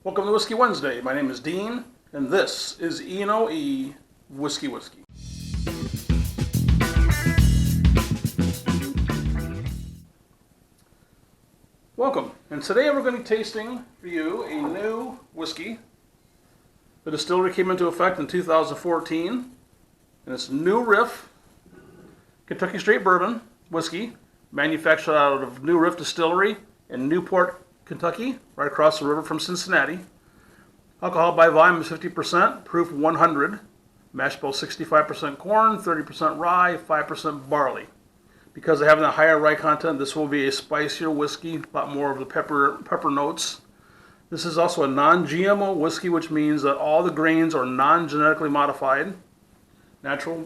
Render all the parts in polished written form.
Welcome to Whiskey Wednesday. My name is Dean, and this is E&OE Whiskey. Welcome, and today we're going to be tasting for you a new whiskey. The distillery came into effect in 2014, and it's Ne Riff Kentucky Straight Bourbon whiskey, manufactured out of Ne Riff Distillery in Newport, Kentucky, right across the river from Cincinnati. Alcohol by volume is 50%, proof 100. Mash bill 65% corn, 30% rye, 5% barley. Because of having a higher rye content, this will be a spicier whiskey, a lot more of the pepper notes. This is also a non-GMO whiskey, which means that all the grains are non-genetically modified, natural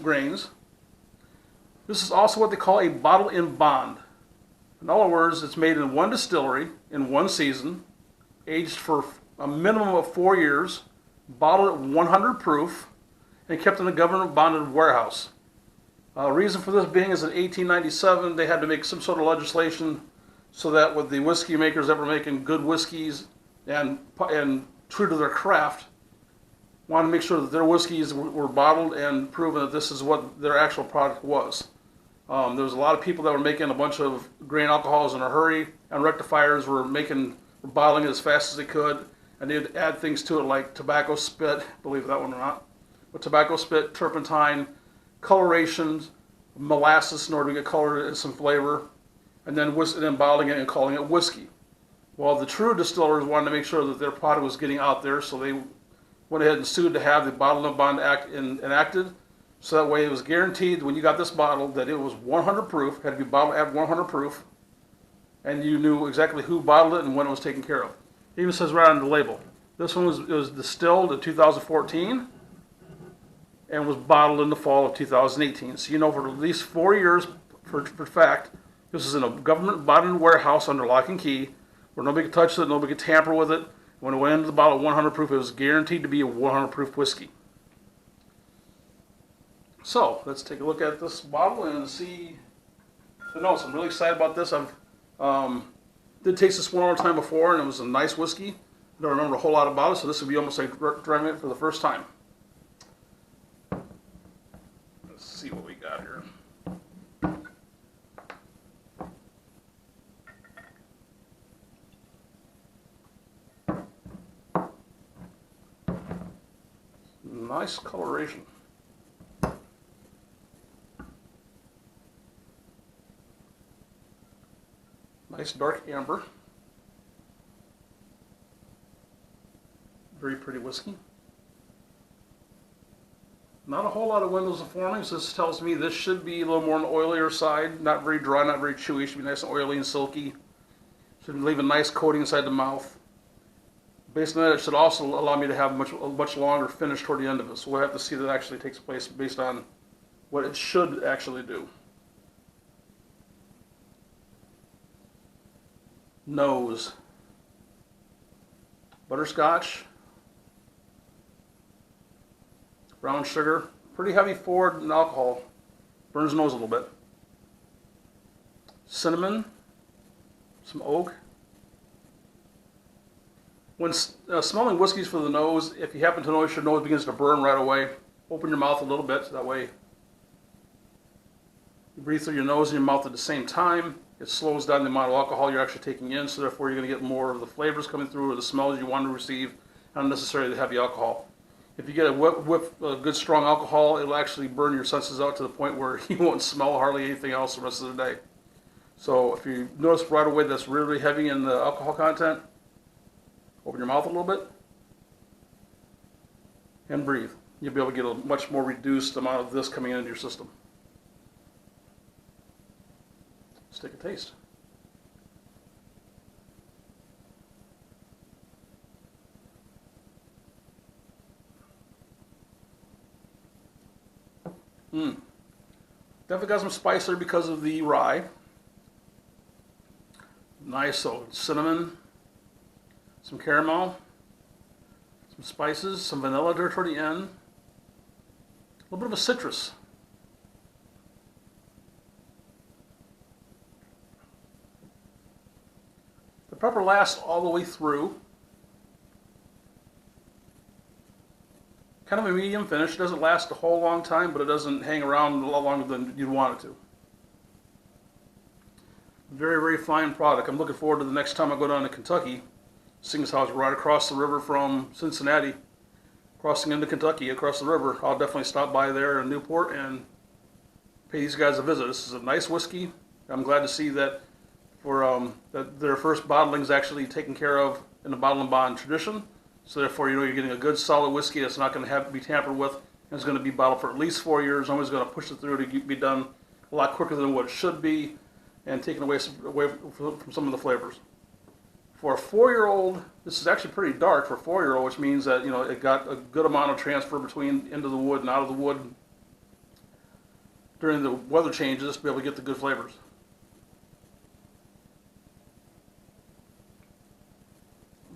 grains. This is also what they call a bottle in bond. In other words, it's made in one distillery, in one season, aged for a minimum of 4 years, bottled at 100 proof, and kept in a government-bonded warehouse. The reason for this being is in 1897 they had to make some sort of legislation so that with the whiskey makers that were making good whiskeys and true to their craft, wanted to make sure that their whiskeys were bottled and proven that this is what their actual product was. There was a lot of people that were making a bunch of grain alcohols in a hurry, and rectifiers were bottling it as fast as they could, and they'd add things to it like tobacco spit, believe that one or not, but tobacco spit, turpentine, colorations, molasses in order to get color and some flavor, and then bottling it and calling it whiskey. Well, the true distillers wanted to make sure that their product was getting out there, so they went ahead and sued to have the Bottle and Bond Act enacted, so that way it was guaranteed when you got this bottle that it was 100 proof, had to be bottled at 100 proof, and you knew exactly who bottled it and when it was taken care of. It even says right on the label. This one was distilled in 2014 and was bottled in the fall of 2018. So you know for at least 4 years, for fact, this is in a government-bonded warehouse under lock and key, where nobody could touch it, nobody could tamper with it. When it went into the bottle at 100 proof, it was guaranteed to be a 100 proof whiskey. So let's take a look at this bottle and see the notes. I'm really excited about this. I've did taste this one other time before, and it was a nice whiskey. I don't remember a whole lot about it, so this would be almost like trying it for the first time. Let's see what we got here. Nice coloration. Nice dark amber. Very pretty whiskey. Not a whole lot of windows of forming, so this tells me this should be a little more on the oilier side. Not very dry, not very chewy. It should be nice and oily and silky. Should leave a nice coating inside the mouth. Based on that, it should also allow me to have a much longer finish toward the end of it. So we'll have to see that actually takes place based on what it should actually do. Nose. Butterscotch. Brown sugar. Pretty heavy forward in alcohol. Burns the nose a little bit. Cinnamon. Some oak. When smelling whiskeys for the nose, if you happen to notice your nose begins to burn right away, open your mouth a little bit so that way you breathe through your nose and your mouth at the same time. It slows down the amount of alcohol you're actually taking in, so therefore you're going to get more of the flavors coming through or the smells you want to receive, not necessarily the heavy alcohol. If you get a whiff of good strong alcohol, it'll actually burn your senses out to the point where you won't smell hardly anything else the rest of the day. So if you notice right away that's really heavy in the alcohol content, open your mouth a little bit and breathe. You'll be able to get a much more reduced amount of this coming into your system. Let's take a taste. Definitely got some spice there because of the rye. Nice, so cinnamon, some caramel, some spices, some vanilla there toward the end. A little bit of a citrus. The pepper lasts all the way through. kind of a medium finish. It doesn't last a whole long time, but it doesn't hang around a lot longer than you'd want it to. Very, very fine product. I'm looking forward to the next time I go down to Kentucky, seeing as how it's right across the river from Cincinnati, crossing into Kentucky across the river. I'll definitely stop by there in Newport and pay these guys a visit. This is a nice whiskey. I'm glad to see that that their first bottling is actually taken care of in the bottle and bond tradition. So therefore, you know you're getting a good solid whiskey that's not going to have to be tampered with, and it's going to be bottled for at least 4 years. I'm always going to push it through to be done a lot quicker than what it should be, and taken away from some of the flavors. For a 4-year-old, this is actually pretty dark for a 4-year-old, which means that it got a good amount of transfer between into the wood and out of the wood during the weather changes to be able to get the good flavors.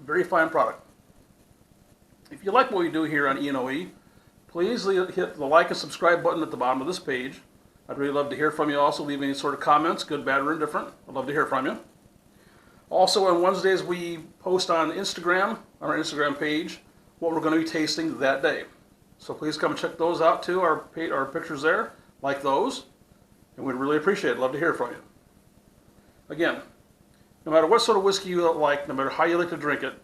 Very fine product. If you like what we do here on E&OE, please hit the like and subscribe button at the bottom of this page. I'd really love to hear from you. Also, leave any sort of comments, good, bad, or indifferent. I'd love to hear from you. Also, on Wednesdays, we post on Instagram, on our Instagram page, what we're going to be tasting that day. So please come and check those out too, our pictures there, like those. And we'd really appreciate it. Love to hear from you. Again, no matter what sort of whiskey you like, no matter how you like to drink it,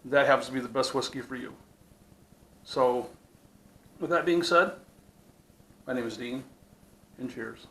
that happens to be the best whiskey for you. So, with that being said, my name is Dean, and cheers.